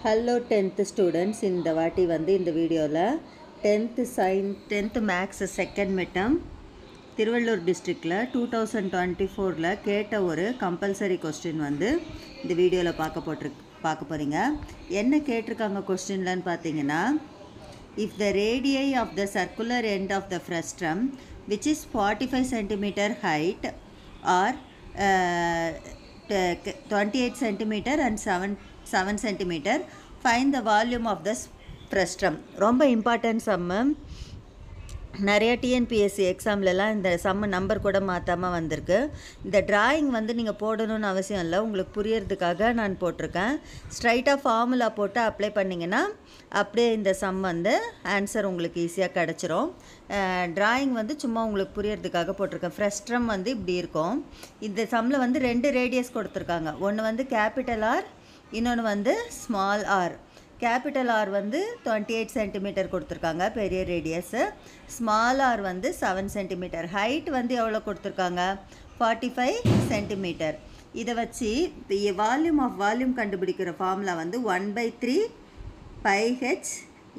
Hello 10th students, இந்த வாட்டி இந்த வீடியோவில் 10th maths second midterm Tiruvallur டிஸ்ட்ரிக்டில் 2024 கேட்ட ஒரு கம்பல்சரி கொஸ்டின் இந்த வீடியோவில் பார்க்க போகிறீங்க. என்ன கேட்டிருக்காங்க கொஸ்டின்லன்னு பார்த்தீங்கன்னா, if the radii of the circular end of the frustum which is 45 centimeter height are 28 centimeter and 7 centimeter, find the volume of the frustum. ரொம்ப இம்பார்ட்டன்ட் சம்மு. நிறைய டிஎன்பிஎஸ்சி எக்ஸாம்லலாம் இந்த சம்மு நம்பர் கூட மாற்றாமல் வந்திருக்கு. இந்த டிராயிங் நீங்கள் போடணும்னு அவசியம் இல்லை, உங்களுக்கு புரியறதுக்காக நான் போட்டிருக்கேன். ஸ்ட்ரைட்டாக ஃபார்முலா போட்டு அப்ளை பண்ணிங்கன்னா அப்படியே இந்த சம் ஆன்சர் உங்களுக்கு ஈஸியாக கிடச்சிரும். டிராயிங் சும்மா உங்களுக்கு புரியறதுக்காக போட்டிருக்கேன். ஃப்ரஸ்ட்ரம் இப்படி இருக்கும். இந்த சம்மில் 2 ரேடியஸ் கொடுத்துருக்காங்க. ஒன்று கேபிட்டல் ஆர், இன்னொன்று small R. Capital R 28 centimetre கொடுத்துருக்காங்க, பெரிய radius. Small R 7 centimetre. Height எவ்வளோ கொடுத்துருக்காங்க, 45 சென்டிமீட்டர். இதை வச்சு வால்யூம் கண்டுபிடிக்கிற formula 1/3 πh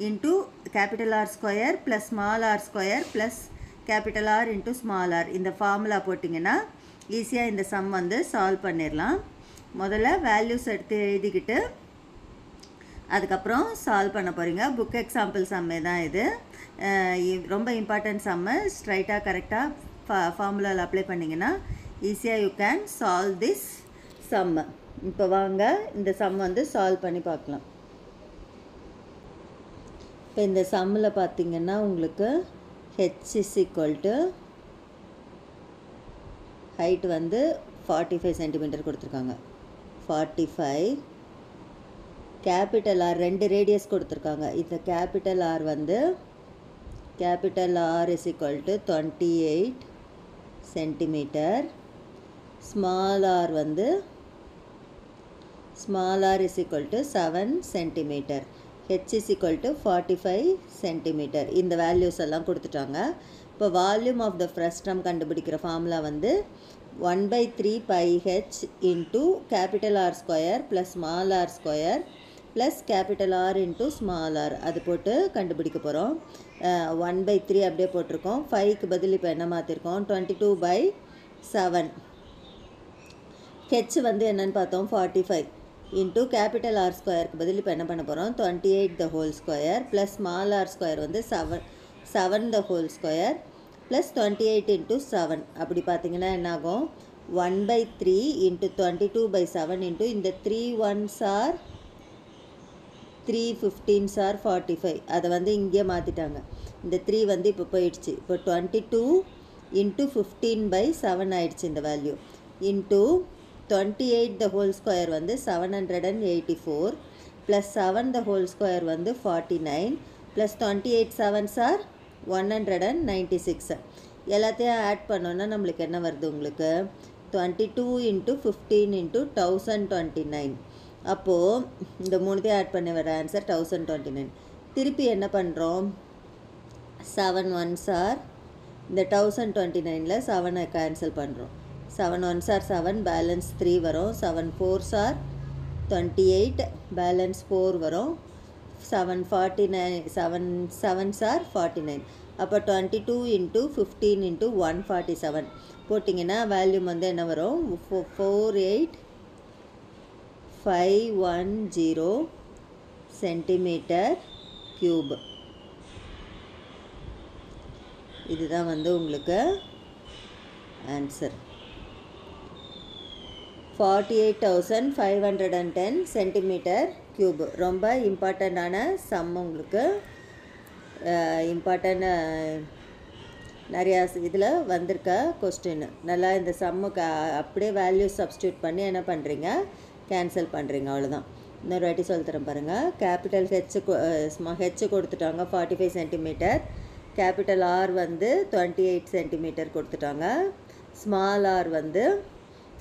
into capital R square plus small R square plus capital R into small R. இந்த ஃபார்முலா போட்டிங்கன்னா ஈஸியாக இந்த சம் சால்வ் பண்ணிடலாம். முதல்ல வேல்யூஸ் எடுத்து எழுதிக்கிட்டு அதுக்கப்புறம் சால்வ் பண்ண போகிறீங்க. புக் எக்ஸாம்பிள் சம்மே தான் இது. ரொம்ப இம்பார்ட்டன்ட் சம்மு. ஸ்ட்ரைட்டாக கரெக்டாக ஃபார்முலாவில் அப்ளை பண்ணிங்கன்னா ஈஸியாக யூ கேன் சால்வ் திஸ் சம்மு. இப்போ வாங்க இந்த சம் சால்வ் பண்ணி பார்க்கலாம். இப்போ இந்த சம்மில் பார்த்தீங்கன்னா உங்களுக்கு H is equal to height 45 centimetre கொடுத்துருக்காங்க. 45. கேபிட்டல் ஆர் 2 ரேடியஸ் கொடுத்துருக்காங்க. இந்த capital R capital R is equal to 28 centimetre. Small R small R is equal to 7 centimetre. H is equal to 45 centimetre. இந்த வேல்யூஸ் எல்லாம் கொடுத்துட்டாங்க. இப்போ volume of the frustum கண்டுபிடிக்கிற formula 1/3 πh into capital R square plus small R square plus capital R into small R. அது போட்டு கண்டுபிடிக்க போகிறோம். 1/3 அப்படியே போட்டிருக்கோம். 5க்கு பதில் இப்போ என்ன மாற்றிருக்கோம், 22/7. ஹெச் என்னென்னு பார்த்தோம், 45 இன்ட்டு கேபிட்டல் ஆர் ஸ்கொயருக்கு பதில் இப்போ என்ன பண்ண போகிறோம், 28 the whole square plus small R square 7 the whole square plus 28 into 7. அப்படி பார்த்தீங்கன்னா என்னாகும், 1/3 இன்ட்டு 22/7 இன்ட்டு இந்த 3 1s ஆர் 3 15s ஆர் 45. அதை இங்கே மாற்றிட்டாங்க. இந்த 3 இப்போ போயிடுச்சு. இப்போ 22 இன்ட்டு 15/7 ஆயிடுச்சு இந்த value. Into 28 the whole square 784 plus 7 the whole square 49 plus 28 7s are 196. எல்லாத்தையும் ஆட் பண்ணோன்னா நம்மளுக்கு என்ன வருது, உங்களுக்கு 22 இன்ட்டு 15 இன்ட்டு 1029. அப்போது இந்த 3 ஆட் பண்ணி வர ஆன்சர் 1029. திருப்பி என்ன பண்ணுறோம், 7 1s ஆர் இந்த 1029ல் 7 கேன்சல் பண்ணுறோம். 7 1s ஆர் 7, பேலன்ஸ் 3 வரும். 7 4s ஆர் 28, பேலன்ஸ் 4 வரும். 7 7s ஆர் 49. அப்போ 22 இன்ட்டு 15 இன்ட்டு 147 போட்டிங்கன்னா வேல்யூம் என்ன வரும், 48510 சென்டிமீட்டர் க்யூப். இதுதான் உங்களுக்கு ஆன்சர். 48,510 centimetre cube. ரொம்ப இம்பார்ட்டண்ட்டான சம். உங்களுக்கு இம்பார்ட்டன்ட் நிறையா இதில் வந்திருக்க கொஸ்டின். நல்லா இந்த சம்முக்கு அப்படியே வேல்யூ சப்ஸ்டியூட் பண்ணி என்ன பண்ணுறீங்க, கேன்சல் பண்ணுறீங்க. அவ்வளோதான். இன்னொரு வாட்டி சொல்லித்தரேன் பாருங்கள். கேபிட்டல் ஹெச் கொடுத்துட்டாங்க 45 சென்டிமீட்டர். கேபிட்டல் ஆர் 28 சென்டிமீட்டர் கொடுத்துட்டாங்க. Small R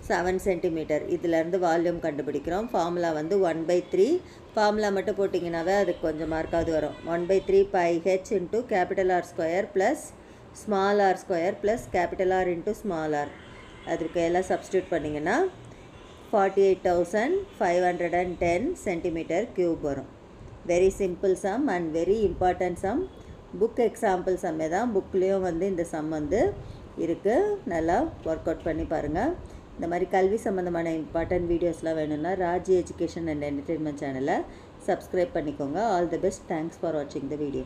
7 centimetre. இதிலேருந்து வால்யூம் கண்டுபிடிக்கிறோம். ஃபார்முலா 1/3. ஃபார்முலா மட்டும் போட்டிங்கன்னாவே அதுக்கு கொஞ்சம் மார்க்காவது வரும். 1/3 πh into capital R square plus small R square plus capital R into small R. அதுக்கு எல்லாம் சப்ஸ்டியூட் பண்ணிங்கன்னா 48,510 centimeter cube வரும். Very simple sum and very important sum. Book example சம்மே தான், புக்லேயும் வந்து இந்த சம் வந்து இருக்குது. நல்லா ஒர்க் அவுட் பண்ணி பாருங்கள். இந்த மாதிரி கல்வி சம்மந்தமான இம்பார்ட்டன்ட் வீடியோஸ்லாம் வேணும்னா ராஜி எஜுகேஷன் அண்ட் என்டர்டெயின்மெண்ட் சேனலை சப்ஸ்கிரைப் பண்ணிக்கோங்க. All the best. Thanks for வாட்சிங் த வீடியோ.